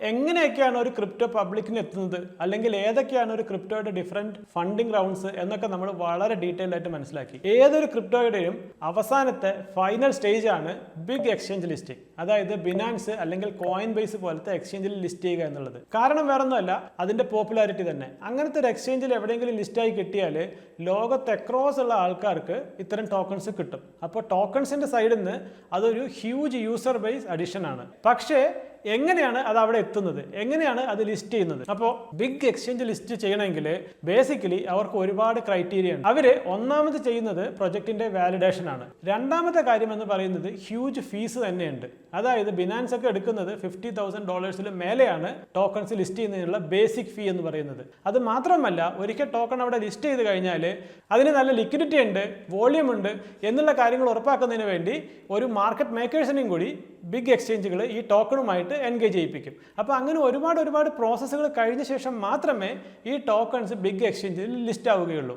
എങ്ങനെയൊക്കെയാണ് ഒരു ക്രിപ്റ്റോ പബ്ലിക്കിന് എത്തുന്നത്, അല്ലെങ്കിൽ ഏതൊക്കെയാണ് ഒരു ക്രിപ്റ്റോയുടെ ഡിഫറെന്റ് ഫണ്ടിങ് റൗണ്ട്സ് എന്നൊക്കെ നമ്മൾ വളരെ ഡീറ്റെയിൽ ആയിട്ട് മനസ്സിലാക്കി. ഏതൊരു ക്രിപ്റ്റോയുടെയും അവസാനത്തെ ഫൈനൽ സ്റ്റേജ് ആണ് ബിഗ് എക്സ്ചേഞ്ച് ലിസ്റ്റിംഗ്. അതായത് ബിനാൻസ് അല്ലെങ്കിൽ കോയിൻ ബേസ് പോലത്തെ എക്സ്ചേഞ്ചിൽ ലിസ്റ്റ് ചെയ്യുക എന്നുള്ളത്. കാരണം വേറൊന്നുമല്ല, അതിന്റെ പോപ്പുലാരിറ്റി തന്നെ. അങ്ങനത്തെ ഒരു എക്സ്ചേഞ്ചിൽ എവിടെയെങ്കിലും ലിസ്റ്റായി കിട്ടിയാൽ ലോകത്ത് അക്രോസ് ഉള്ള ആൾക്കാർക്ക് ഇത്തരം ടോക്കൺസ് കിട്ടും. അപ്പോൾ ടോക്കൺസിന്റെ സൈഡിൽ നിന്ന് അതൊരു ഹ്യൂജ് യൂസർ ബേസ് അഡിഷൻ ആണ്. പക്ഷേ എങ്ങനെയാണ് അത് അവിടെ എത്തുന്നത്, എങ്ങനെയാണ് അത് ലിസ്റ്റ് ചെയ്യുന്നത്? അപ്പോൾ ബിഗ് എക്സ്ചേഞ്ച് ലിസ്റ്റ് ചെയ്യണമെങ്കിൽ ബേസിക്കലി അവർക്ക് ഒരുപാട് ക്രൈറ്റീരിയ ഉണ്ട്. അവർ ഒന്നാമത് ചെയ്യുന്നത് പ്രൊജക്ടിന്റെ വാലിഡേഷൻ ആണ്. രണ്ടാമത്തെ കാര്യം എന്ന് പറയുന്നത് ഹ്യൂജ് ഫീസ് തന്നെയുണ്ട്. അതായത് ബിനാൻസ് ഒക്കെ എടുക്കുന്നത് $50,000 മേലെയാണ് ടോക്കൺസ് ലിസ്റ്റ് ചെയ്യുന്നതിനുള്ള ബേസിക് ഫീ എന്ന് പറയുന്നത്. അത് മാത്രമല്ല, ഒരിക്കൽ ടോക്കൺ അവിടെ ലിസ്റ്റ് ചെയ്ത് കഴിഞ്ഞാൽ അതിന് നല്ല ലിക്വിഡിറ്റി ഉണ്ട്, വോള്യൂം ഉണ്ട് എന്നുള്ള കാര്യങ്ങൾ ഉറപ്പാക്കുന്നതിന് വേണ്ടി ഒരു മാർക്കറ്റ് മേക്കേഴ്സിനെയും കൂടി ബിഗ് എക്സ്ചേഞ്ചുകൾ ഈ ടോക്കണുമായിട്ട് എൻഗേജ് ചെയ്യിപ്പിക്കും. അപ്പോൾ അങ്ങനെ ഒരുപാട് പ്രോസസ്സുകൾ കഴിഞ്ഞ ശേഷം മാത്രമേ ഈ ടോക്കൺസ് ബിഗ് എക്സ്ചേഞ്ചിൽ ലിസ്റ്റ് ആവുകയുള്ളൂ.